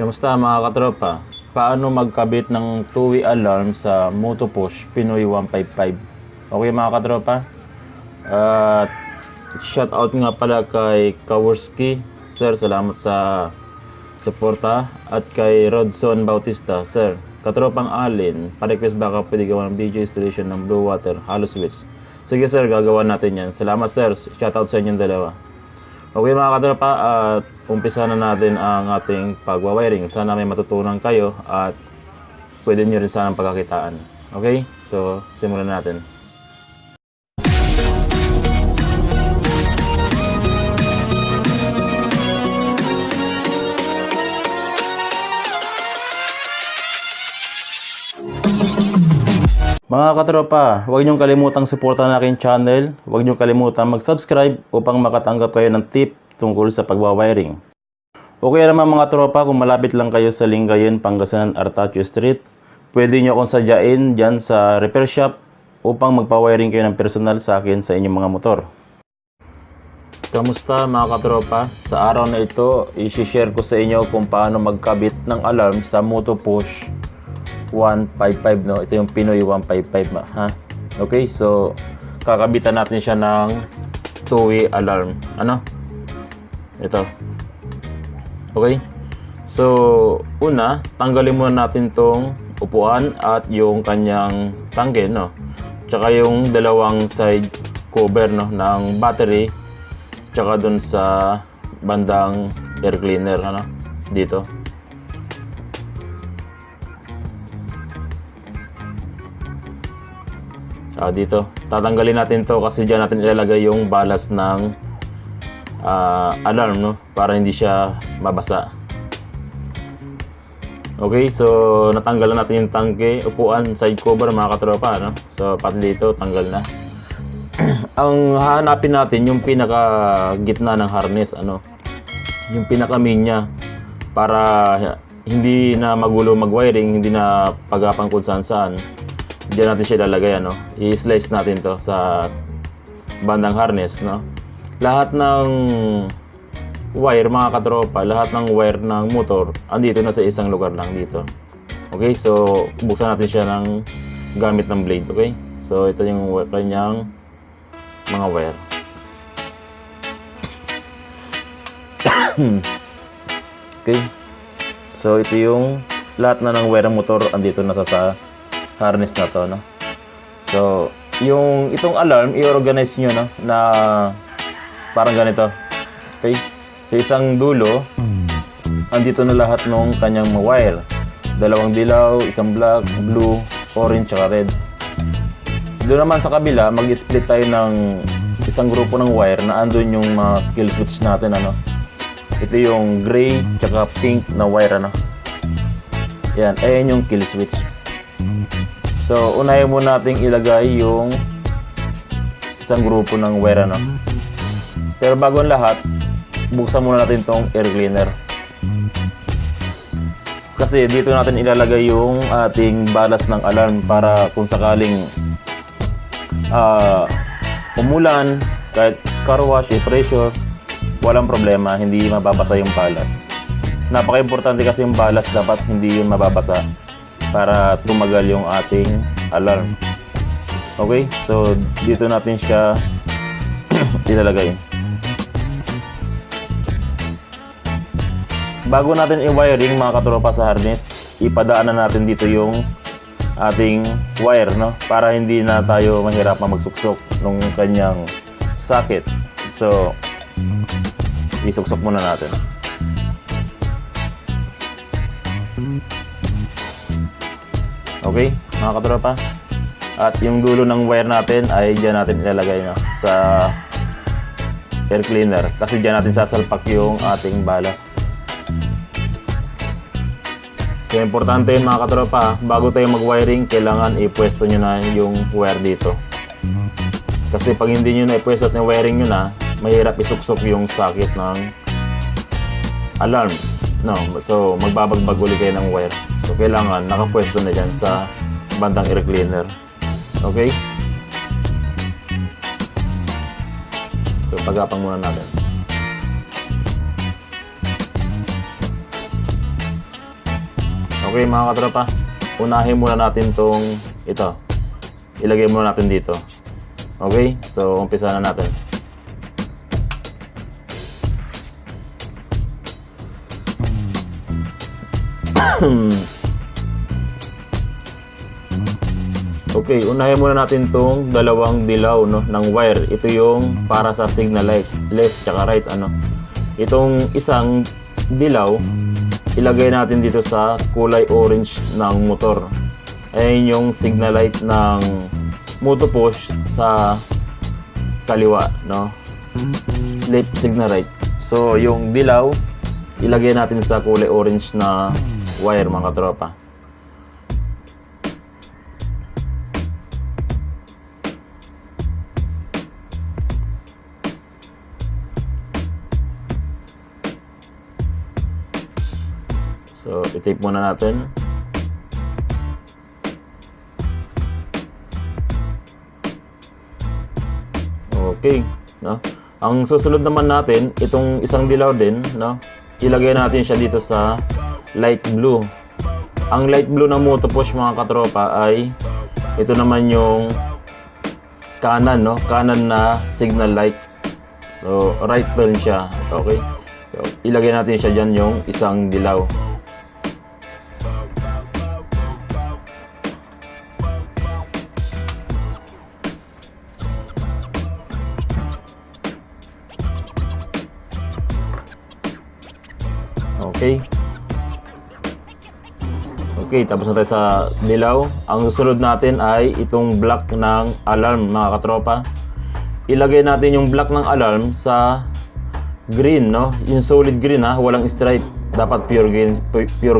Kamusta mga katropa? Paano magkabit ng two-way alarm sa Motopush Pinoy 155? Okay mga katropa? At shout out nga pala kay Kaworski. Sir, salamat sa suporta. At kay Rodson Bautista. Sir, katropang Alin, pa-request baka pwede gawa ng video installation ng Blue Water Halo Switch. Sige sir, gagawa natin yan. Salamat sir, shout out sa inyong dalawa. Okay mga katropa, at umpisa na natin ang ating pagwawiring. Sana may matutunan kayo at pwede nyo rin sanang pagkakitaan. Okay? So, simulan natin. Mga katropa, huwag niyong kalimutang suportahan ang aking channel. Huwag niyong kalimutang mag-subscribe upang makatanggap kayo ng tip tungkol sa pagwawiring. Okay naman mga tropa, kung malapit lang kayo sa Lingayen, Pangasinan, Artacho Street, pwede niyo akong sadyain dyan sa repair shop upang magpa-wiring kayo ng personal sa akin sa inyong mga motor. Kamusta mga katropa? Sa araw na ito, i-share ko sa inyo kung paano magkabit ng alarm sa Motopush 155, no? Ito yung Pinoy 155, ha? Okay, so kakabitan natin siya ng two-way alarm. Ano? Ito. Okay? So, una, tanggalin muna natin tong upuan at yung kanyang tangke, no? Tsaka yung dalawang side cover, no, ng battery. Tsaka dun sa bandang air cleaner, ano? Dito. Dito. Tatanggalin natin to kasi dyan natin ilalagay yung balas ng alarm, no? Para hindi siya mabasa. Okay, so natanggal na natin yung tangke, upuan, side cover mga katropa, no? So pati dito tanggal na. Ang hahanapin natin yung pinaka gitna ng harness, ano? Yung pinaka main niya para hindi na magulo mag-wiring, hindi na pagapang kung saan. Diyan natin siya ilalagay, ano? I-slice natin to sa bandang harness, no? Lahat ng wire mga katropa, lahat ng wire ng motor andito na sa isang lugar lang dito. Okay, so buksan natin siya ng gamit ng blade, okay? So ito yung kanyang mga wire. Okay, so ito yung lahat na ng wire ng motor andito na sa harness na to, no? So yung itong alarm i-organize nyo, no, na parang ganito. Okay, sa isang dulo andito na lahat ng kanyang mga wire, dalawang dilaw, isang black, blue, orange, tsaka red. Doon naman sa kabila mag-split tayo ng isang grupo ng wire na andun yung mga kill switch natin, ano? Ito yung gray tsaka pink na wire, ano? Yan, ayan yung kill switch. So unahin muna nating ilagay yung isang grupo ng wire, ano? Pero bago ang lahat, buksan muna natin tong air cleaner. Kasi dito natin ilalagay yung ating balas ng alarm para kung sakaling umulan, kahit car wash, pressure, walang problema, hindi mababasa yung balas. Napaka-importante kasi yung balas, dapat hindi yun mababasa para tumagal yung ating alarm. Okay, so dito natin siya ilalagay. Bago natin i-wiring mga katropa sa harness, ipadaanan natin dito yung ating wire, no? Para hindi na tayo mahirapan magsuksok ng kanyang socket. So isuksok muna natin. Okay, mga katropa. At yung dulo ng wire natin ay dyan natin ilalagay, no, sa air cleaner. Kasi dyan natin sasalpak yung ating balas. So, importante yun mga katropa. Bago tayo mag-wiring, kailangan ipwesto nyo na yung wire dito. Kasi pag hindi nyo na ipwesto at yung wiring nyo na, mahirap isuksok yung socket ng alarm, no? So, magbabagbag ulit kayo ng wire. So, kailangan nakapwesto na dyan sa bandang air cleaner. Okay? So, pagapang muna natin. Okay mga katropa, unahin muna natin tong ito. Ilagay muna natin dito. Okay, so umpisa na natin. Okay, unahin muna natin tong dalawang dilaw, no, ng wire. Ito yung para sa signal light, left tsaka right, ano. Itong isang dilaw, ilagay natin dito sa kulay orange ng motor. Ayan yung signal light ng moto push sa kaliwa, no, left signal light. So yung dilaw, ilagay natin sa kulay orange na wire mga katropa. So, i-tape muna natin. Okay, no? Ang susunod naman natin, itong isang dilaw din, no? Ilagay natin siya dito sa light blue. Ang light blue ng moto push mga katropa ay ito naman yung kanan, no? Kanan na signal light. So, right turn siya. Okay? So, ilagay natin siya dyan yung isang dilaw. Okay. Okay, tapos na tayo sa dilaw. Ang susunod natin ay itong black ng alarm mga katropa. Ilagay natin yung black ng alarm sa green, no? Yung solid green, ha, walang stripe. Dapat pure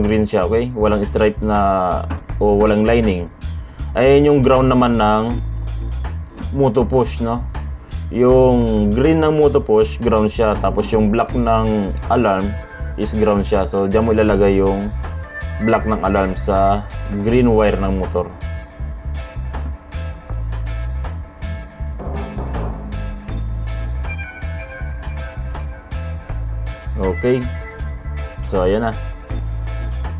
green siya, okay? Walang stripe na o walang lining. Ayun yung ground naman ng moto push, no? Yung green ng moto push, ground siya. Tapos yung black ng alarm is ground siya. So diyan mo ilalagay yung black ng alarm sa green wire ng motor. Okay. So ayan na.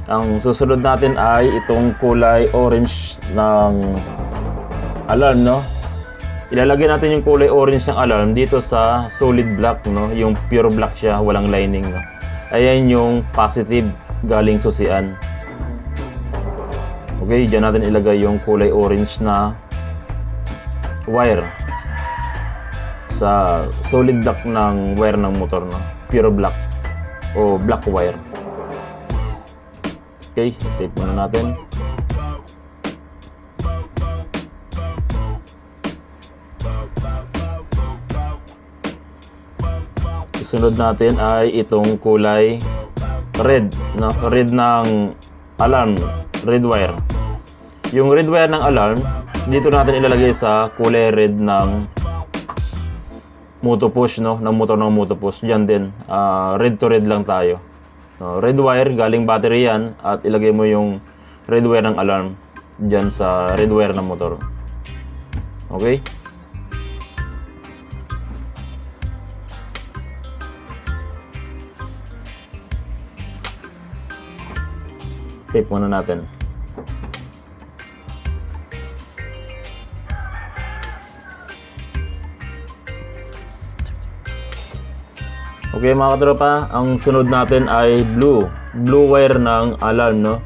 Ang susunod natin ay itong kulay orange ng alarm, no? Ilalagay natin yung kulay orange ng alarm dito sa solid black, no? Yung pure black siya, walang lining, no? Ayan yung positive galing susian. Okay, dyan natin ilagay yung kulay orange na wire sa solid black ng wire ng motor, no? Pure black o black wire. Okay, tape muna natin. Sunod natin ay itong kulay red, no? Red ng alarm, red wire. Yung red wire ng alarm, dito natin ilalagay sa kulay red ng moto push, no? Ng motor ng moto push. Diyan din, red to red lang tayo. No? Red wire, galing battery yan, at ilagay mo yung red wire ng alarm diyan sa red wire ng motor. Okay? Tape muna natin. Okay mga katropa, ang sunod natin ay blue wire ng alarm, no?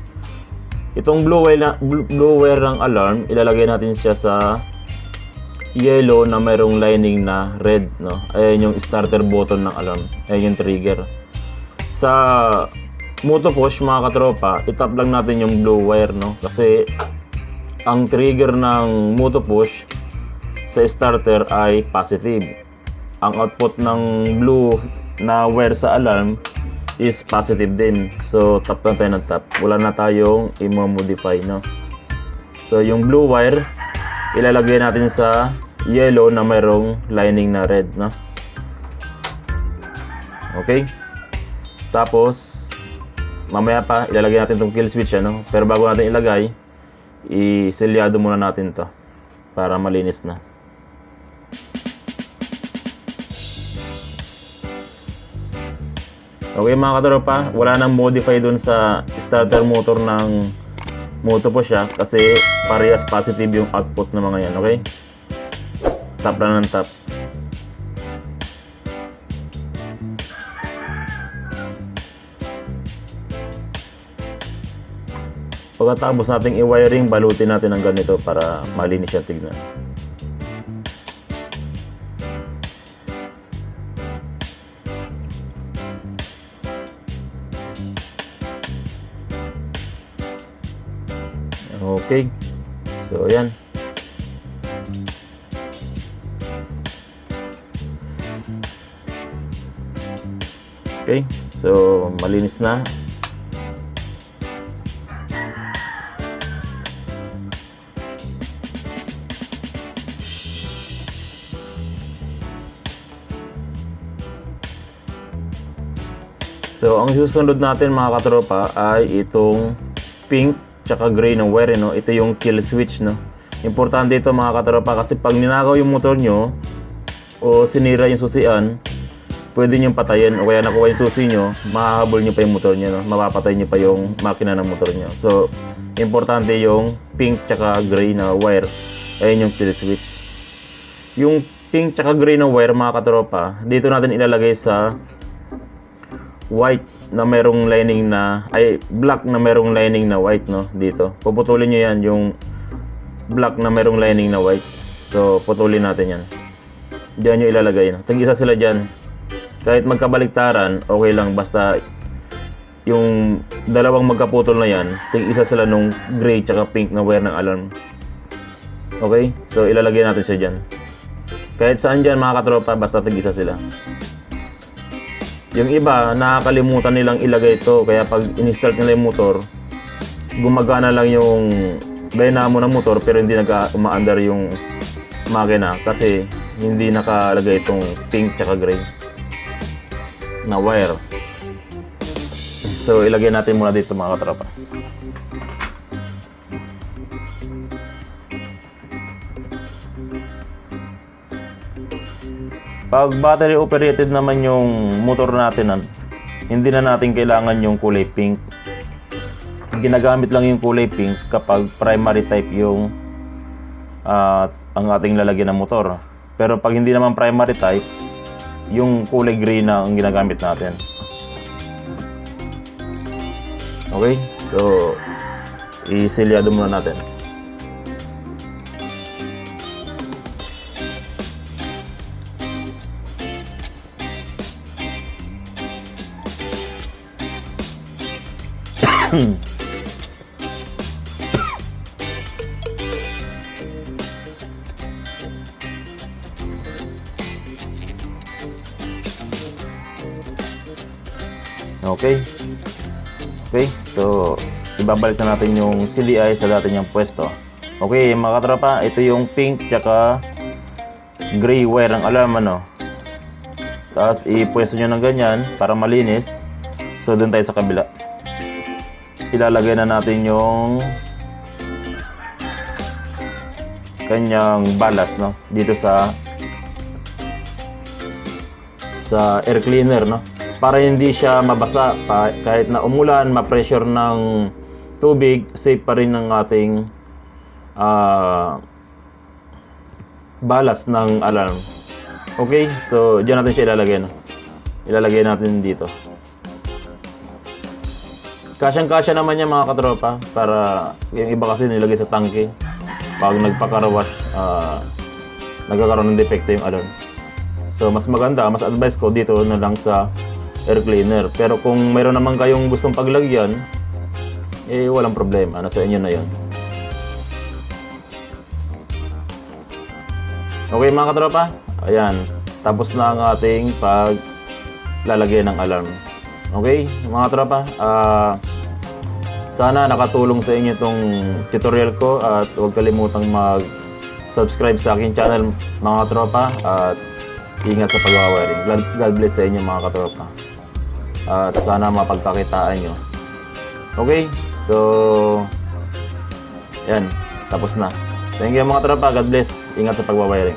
Itong blue wire ng alarm, ilalagay natin siya sa yellow na mayroong lining na red, no? Ayan yung starter button ng alarm. Ayan yung trigger. Sa moto push mga katropa, itap lang natin yung blue wire, no? Kasi ang trigger ng moto push sa starter ay positive. Ang output ng blue na wire sa alarm is positive din. So tap lang tayo ng tap. Wala na tayong i-modify, no? So yung blue wire, ilalagay natin sa yellow na mayroong lining na red, no? Okay? Tapos mamaya pa ilalagay natin itong kill switch, ano? Pero bago natin ilagay, iselyado muna natin to para malinis na. Okay mga katropa, wala nang modify dun sa starter motor ng Moto po siya kasi parehas positive yung output ng mga yan, okay? Tap lang ng tap. Pagkatapos nating i-wiring, balutin natin ng ganito para malinis siya tignan. Okay. So, ayan. Okay. So, malinis na. So, ang susunod natin mga katropa ay itong pink tsaka gray ng wire, no? Ito yung kill switch, no? Importante ito mga katropa kasi pag ninakaw yung motor nyo o sinira yung susian, pwede nyo patayin o kaya nakuha yung susi nyo, mahahabol nyo pa yung motor nyo, no? Mapapatay nyo pa yung makina ng motor nyo. So, importante yung pink tsaka gray na wire. Ayun yung kill switch. Yung pink tsaka gray na wire mga katropa, dito natin ilalagay sa white na merong lining na black na merong lining na white, no? Dito puputulin nyo yan, yung black na merong lining na white. So putulin natin yan, diyan nyo ilalagay, no? Tig-isa sila dyan, kahit magkabaliktaran okay lang, basta yung dalawang magkaputol na yan, tig-isa sila nung gray tsaka pink na wire ng alarm. Okay, so ilalagay natin siya dyan, kahit saan dyan mga katropa, basta tig-isa sila. Yung iba, nakakalimutan nilang ilagay ito, kaya pag in-start nila yung motor, gumagana lang yung dynamo ng motor pero hindi umaandar yung makina kasi hindi nakalagay itong pink tsaka gray na wire. So ilagay natin muna dito mga katropa. Pag battery operated naman yung motor natin, hindi na natin kailangan yung kulay pink. Ginagamit lang yung kulay pink kapag primary type yung ang ating lalagyan ng motor. Pero pag hindi naman primary type, yung kulay gray na ang ginagamit natin. Okay, so isilyado muna natin. Okay. Okay, so ibabalik na natin yung CDI sa dati niyang pwesto. Okay, mga katropa, ito yung pink tsaka gray wire ng alarm, ano. Tapos ipwesto nyo ng ganyan para malinis. So doon tayo sa kabila. Ilalagay na natin yung kanyang ballast, no, dito sa air cleaner, no, para hindi siya mabasa kahit na umulan, ma-pressure ng tubig, safe pa rin ng ating ballast ng alarm. Okay, so diyan natin siya ilalagay, no? Ilalagay natin dito. Kasyang-kasya naman yan mga katropa, para yung iba kasi nilagay sa tangke. Pag nagpaka-wash, nagkakaroon ng defecto yung alarm. So mas maganda, mas advice ko dito na lang sa air cleaner. Pero kung mayroon naman kayong gustong paglagyan, eh walang problema, nasa inyo na yon. Okay mga katropa, ayan, tapos na ang ating paglalagay ng alarm. Okay mga tropa, sana nakatulong sa inyo itong tutorial ko at huwag kalimutang mag-subscribe sa aking channel mga tropa at ingat sa pag-wiring. God bless sa inyo mga katropa at sana mapagkakitaan nyo. Okay, so yan, tapos na. Thank you mga tropa, God bless, ingat sa pag-wiring.